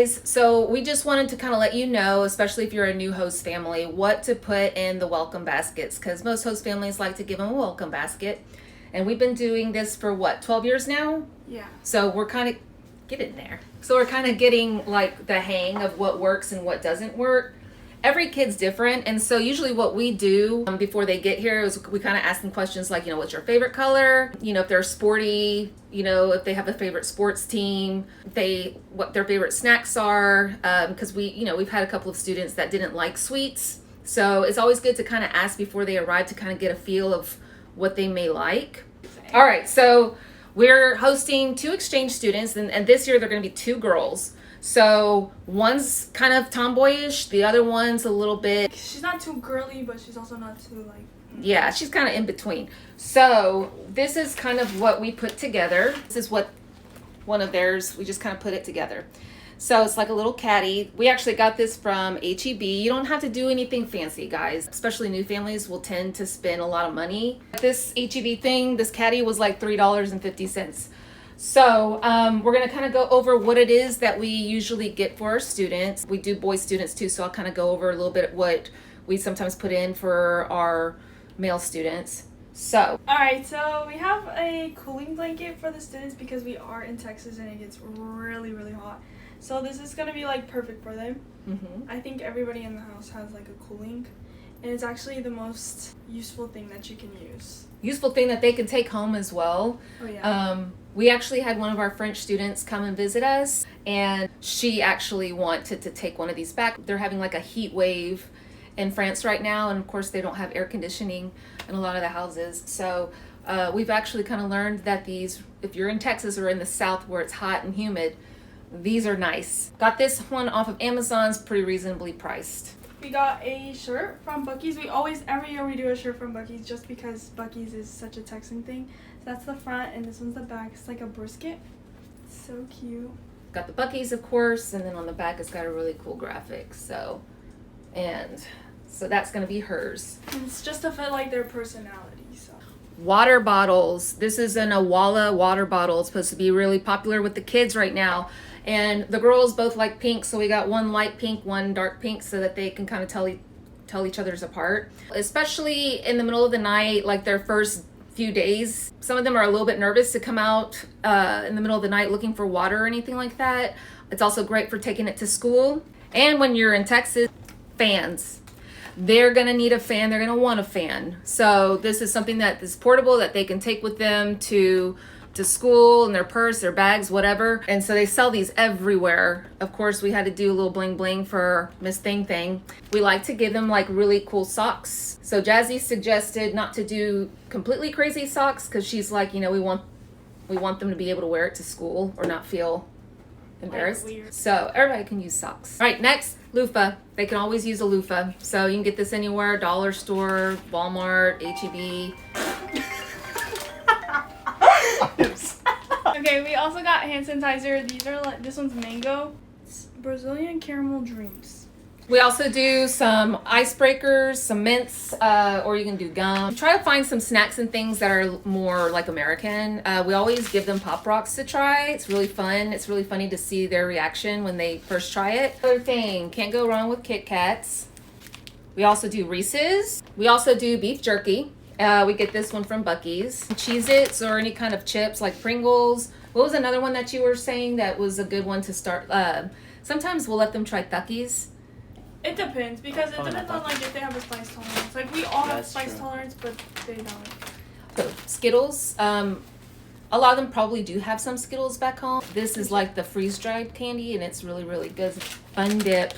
guys, so we just wanted to kind of let you know, especially if you're a new host family, what to put in the welcome baskets, because most host families like to give them a welcome basket. And we've been doing this for what, 12 years now? Yeah. So we're kind of getting there. So we're kind of getting like the hang of what works and what doesn't work. Every kid's different, and so usually what we do before they get here is we kind of ask them questions like, what's your favorite color? If they're sporty, if they have a favorite sports team, what their favorite snacks are, because we've had a couple of students that didn't like sweets. So it's always good to kind of ask before they arrive to kind of get a feel of what they may like. All right, so we're hosting 2 exchange students, and this year they're going to be 2 girls. So one's kind of tomboyish, the other one's a little bit... She's not too girly, but she's also not too like... Yeah, she's kind of in between. So this is kind of what we put together. This is what one of theirs, we just kind of put it together. So it's like a little caddy. We actually got this from HEB. You don't have to do anything fancy, guys. Especially new families will tend to spend a lot of money. This HEB thing, this caddy was like $3.50. So we're going to kind of go over what it is that we usually get for our students. We do boy students too, so I'll kind of go over a little bit what we sometimes put in for our male students. So. Alright, so we have a cooling blanket for the students because we are in Texas and it gets really, really hot. So this is going to be like perfect for them. Mm-hmm. I think everybody in the house has like a cooling, and it's actually the most useful thing that you can use. Useful thing that they can take home as well. Oh yeah. We actually had one of our French students come and visit us, and she actually wanted to take one of these back. They're having like a heat wave in France right now, and of course they don't have air conditioning in a lot of the houses. So we've actually kind of learned that these, if you're in Texas or in the South where it's hot and humid, these are nice. Got this one off of Amazon's pretty reasonably priced. We got a shirt from Buc-ee's. Every year we do a shirt from Buc-ee's just because Buc-ee's is such a Texan thing. So that's the front and this one's the back. It's like a brisket. It's so cute. Got the Buc-ee's, of course, and then on the back it's got a really cool graphic. So that's going to be hers. And it's just to fit like their personality. So. Water bottles. This is an Awala water bottle. It's supposed to be really popular with the kids right now. And the girls both like pink, so we got one light pink, one dark pink, so that they can kind of tell each other's apart. Especially in the middle of the night, like their first few days. Some of them are a little bit nervous to come out in the middle of the night looking for water or anything like that. It's also great for taking it to school. And when you're in Texas, fans. They're going to need a fan. They're going to want a fan. So this is something that is portable that they can take with them to school, in their purse, their bags, whatever. And so they sell these everywhere. Of course, we had to do a little bling bling for Miss Thing Thing. We like to give them like really cool socks. So Jazzy suggested not to do completely crazy socks because she's like, we want them to be able to wear it to school or not feel embarrassed. Weird. So everybody can use socks. All right, next, loofah. They can always use a loofah. So you can get this anywhere, dollar store, Walmart, HEB. Okay, we also got hand sanitizer. This one's mango. It's Brazilian caramel dreams. We also do some icebreakers, some mints, or you can do gum. Try to find some snacks and things that are more like American. We always give them Pop Rocks to try. It's really fun. It's really funny to see their reaction when they first try it. Other thing, can't go wrong with Kit Kats. We also do Reese's. We also do beef jerky. We get this one from Buc-ee's. Cheez-Its or any kind of chips like Pringles. What was another one that you were saying that was a good one to start? Sometimes we'll let them try Tuckies. It depends because it depends on like if they have a spice tolerance. Like we all have spice tolerance, but they don't. So, Skittles. A lot of them probably do have some Skittles back home. This is like the freeze-dried candy, and it's really, really good. Fun dip.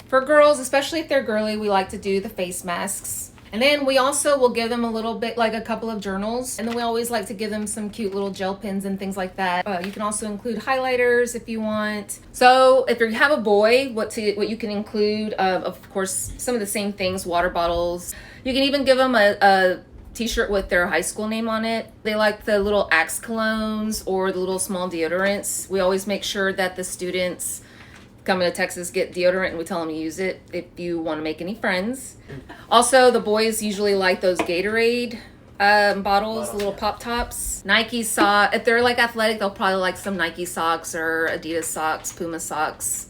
For girls, especially if they're girly, we like to do the face masks. And then we also will give them a little bit, like a couple of journals. And then we always like to give them some cute little gel pens and things like that. You can also include highlighters if you want. So if you have a boy, what you can include, of course, some of the same things, water bottles. You can even give them a t-shirt with their high school name on it. They like the little Axe colognes or the little small deodorants. We always make sure that the students coming to Texas get deodorant and we tell them to use it if you want to make any friends. Also, the boys usually like those Gatorade bottles, the little pop tops. Nike sock. If they're like athletic, they'll probably like some Nike socks or Adidas socks, Puma socks.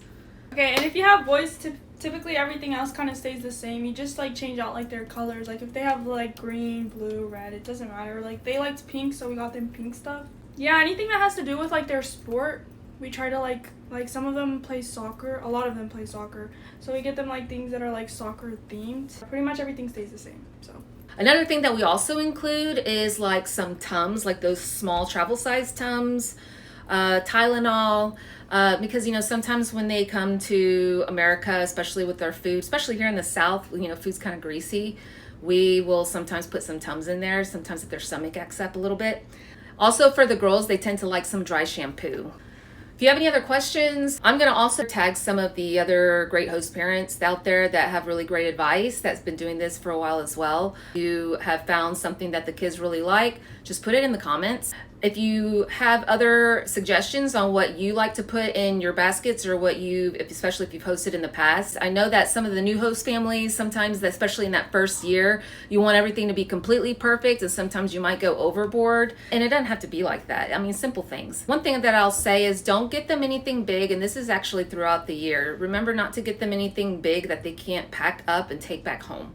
Okay, and if you have boys, typically everything else kind of stays the same. You just like change out like their colors. Like if they have like green, blue, red, it doesn't matter. Like they liked pink, so we got them pink stuff. Yeah, anything that has to do with like their sport, we try to like some of them play soccer. A lot of them play soccer, so we get them like things that are like soccer themed. Pretty much everything stays the same. So. Another thing that we also include is like some Tums, like those small travel size Tums, Tylenol, because sometimes when they come to America, especially with our food, especially here in the South, food's kind of greasy. We will sometimes put some Tums in there, sometimes if their stomach acts up a little bit. Also for the girls, they tend to like some dry shampoo. If you have any other questions, I'm going to also tag some of the other great host parents out there that have really great advice that's been doing this for a while as well. If you have found something that the kids really like, just put it in the comments. If you have other suggestions on what you like to put in your baskets or especially if you've hosted in the past, I know that some of the new host families, sometimes, especially in that first year, you want everything to be completely perfect, and sometimes you might go overboard, and it doesn't have to be like that. I mean, simple things. One thing that I'll say is don't get them anything big, and this is actually throughout the year. Remember not to get them anything big that they can't pack up and take back home.